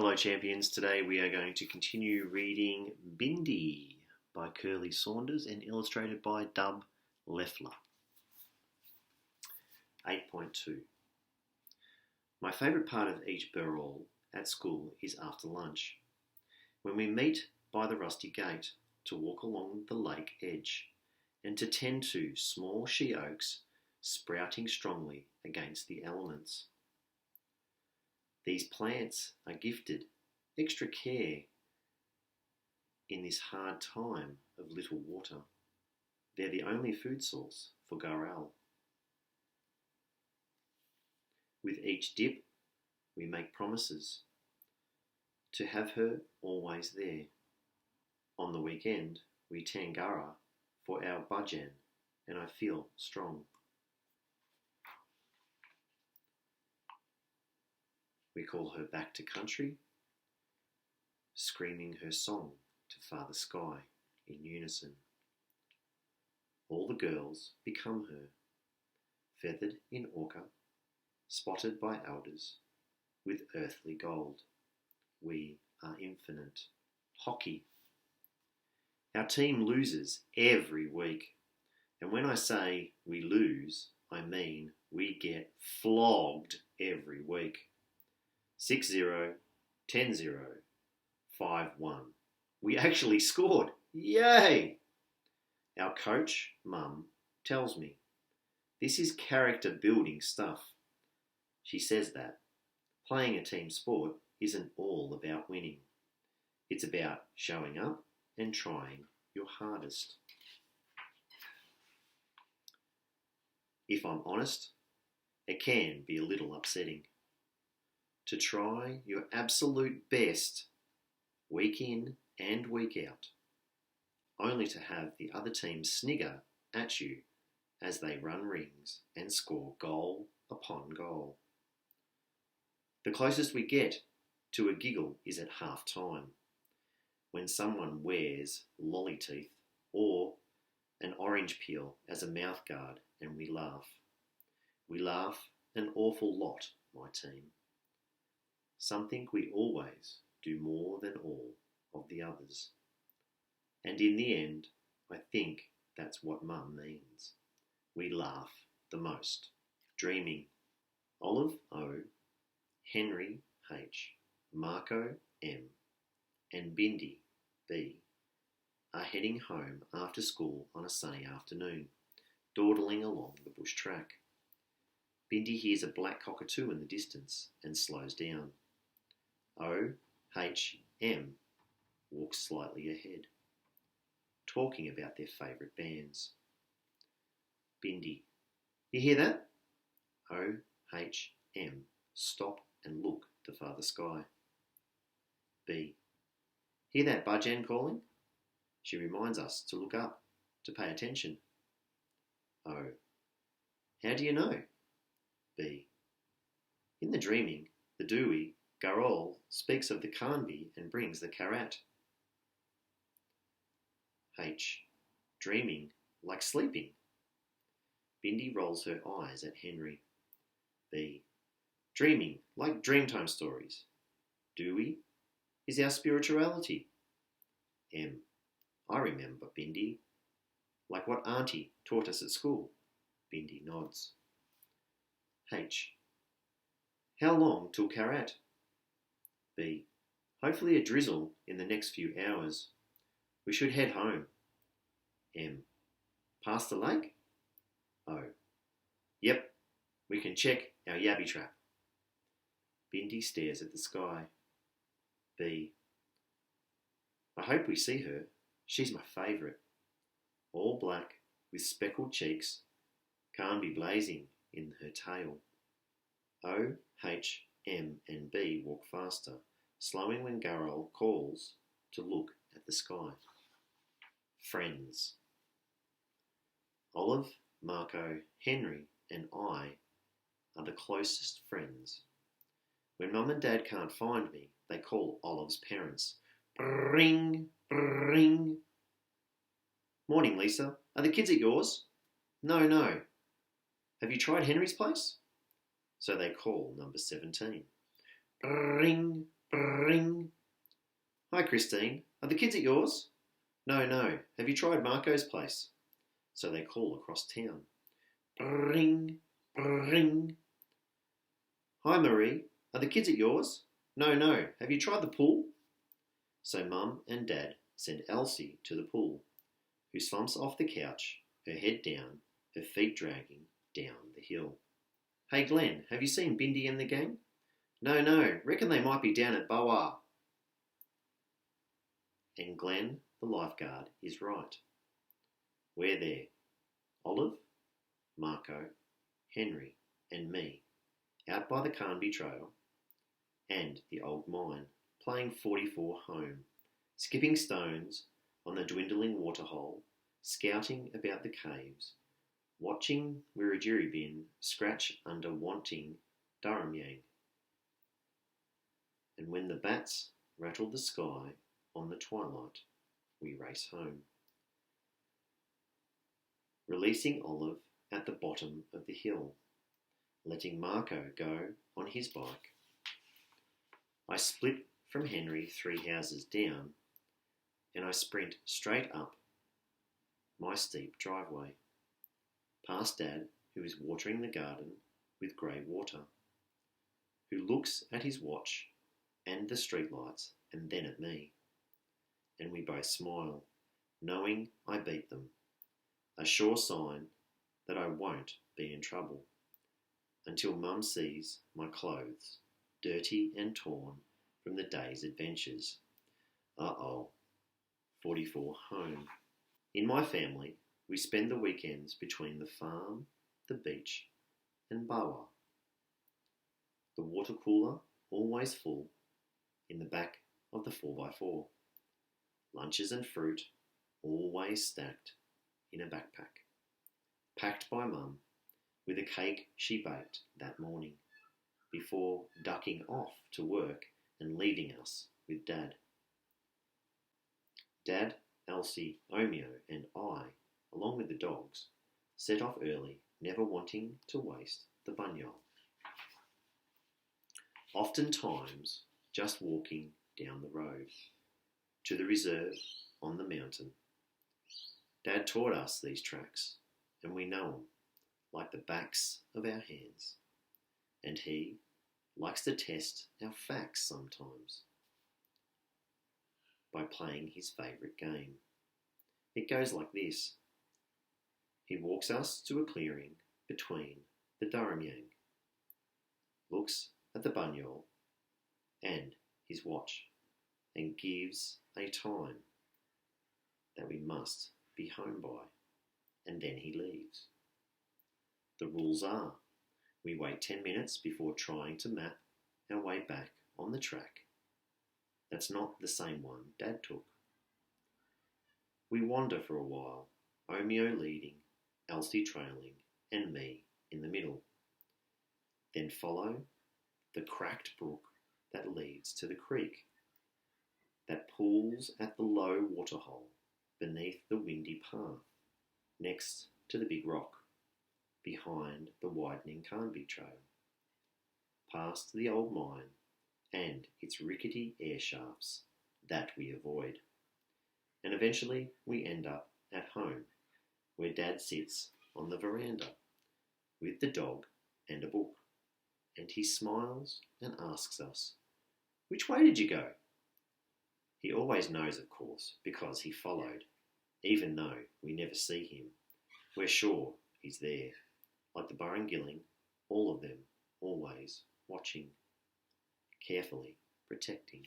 Hello champions, today we are going to continue reading Bindi by Kirli Saunders and illustrated by Leffler. 8.2. My favourite part of each burrall at school is after lunch, when we meet by the rusty gate to walk along the lake edge and to tend to small she oaks sprouting strongly against the elements. These plants are gifted extra care in this hard time of little water. They're the only food source for Garel. With each dip, we make promises to have her always there. On the weekend, we tangara for our budjan, and I feel strong. We call her back to country, screaming her song to Father Sky in unison. All the girls become her, feathered in ochre, spotted by elders, with earthly gold. We are infinite. Hockey. Our team loses every week, and when I say we lose, I mean we get flogged every week. 6-0, 10-0, 5-1. We actually scored. Yay! Our coach, Mum, tells me, this is character building stuff. She says that playing a team sport isn't all about winning. It's about showing up and trying your hardest. If I'm honest, it can be a little upsetting. To try your absolute best week in and week out, only to have the other team snigger at you as they run rings and score goal upon goal. The closest we get to a giggle is at half time, when someone wears lolly teeth or an orange peel as a mouthguard and we laugh. We laugh an awful lot, my team. Something we always do more than all of the others. And in the end, I think that's what Mum means. We laugh the most. Dreaming. Olive O, Henry H, Marco M, and Bindi B are heading home after school on a sunny afternoon, dawdling along the bush track. Bindi hears a black cockatoo in the distance and slows down. O-H-M walks slightly ahead, talking about their favourite bands. Bindi, you hear that? O-H-M, stop and look to Father Sky. B, hear that budjan calling? She reminds us to look up, to pay attention. O, how do you know? B, in the dreaming, the Dewey Garol speaks of the Kanbi and brings the Karat. H. Dreaming like sleeping. Bindi rolls her eyes at Henry. B. Dreaming like Dreamtime stories. Dewey is our spirituality. M. I remember, Bindi. Like what Auntie taught us at school. Bindi nods. H. How long till Karat? B. Hopefully a drizzle in the next few hours. We should head home. M. Past the lake? O. Yep, we can check our yabby trap. Bindi stares at the sky. B. I hope we see her. She's my favourite. All black with speckled cheeks, can't be blazing in her tail. O, H, M and B walk faster, slowing when Garol calls to look at the sky. Friends. Olive, Marco, Henry and I are the closest friends. When Mum and Dad can't find me, they call Olive's parents. Bring, bring. Morning, Lisa. Are the kids at yours? No. Have you tried Henry's place? So they call number 17. Bring, Ring. Hi, Christine. Are the kids at yours? No, no. Have you tried Marco's place? So they call across town. Ring, ring. Hi, Marie. Are the kids at yours? No, no. Have you tried the pool? So Mum and Dad send Elsie to the pool, who slumps off the couch, her head down, her feet dragging down the hill. Hey, Glenn, have you seen Bindi and the gang? No, no. Reckon they might be down at Boa. And Glenn, the lifeguard, is right. We're there. Olive, Marco, Henry and me, out by the Carnby Trail and the old mine, playing 44 home, skipping stones on the dwindling waterhole, scouting about the caves, watching Wiradjuribin scratch under wanting Durhamyang. And when the bats rattle the sky on the twilight, we race home, releasing Olive at the bottom of the hill, letting Marco go on his bike. I split from Henry 3 houses down, and I sprint straight up my steep driveway, past Dad, who is watering the garden with grey water, who looks at his watch and the streetlights and then at me, and we both smile, knowing I beat them, a sure sign that I won't be in trouble, until Mum sees my clothes, dirty and torn from the day's adventures. 44 home. In my family, we spend the weekends between the farm, the beach and Bawa. The water cooler always full in the back of the 4x4. Lunches and fruit always stacked in a backpack, packed by Mum with a cake she baked that morning before ducking off to work and leaving us with Dad. Dad, Elsie, Omeo and I, along with the dogs, set off early, never wanting to waste the bunyol. Oftentimes just walking down the road to the reserve on the mountain. Dad taught us these tracks, and we know them like the backs of our hands. And he likes to test our facts sometimes by playing his favourite game. It goes like this. He walks us to a clearing between the Durhamyang, looks at the bunyol and his watch, and gives a time that we must be home by, and then he leaves. The rules are, we wait 10 minutes before trying to map our way back on the track. That's not the same one Dad took. We wander for a while, Omeo leading, Elsie trailing, and me in the middle. Then follow the cracked brook that leads to the creek, that pools at the low waterhole beneath the windy path, next to the big rock, behind the widening Carnby Trail, past the old mine and its rickety air shafts that we avoid. And eventually we end up at home, where Dad sits on the veranda with the dog and a book, and he smiles and asks us, "Which way did you go?" He always knows, of course, because he followed, even though we never see him. We're sure he's there, like the Burrangilling, all of them, always watching, carefully protecting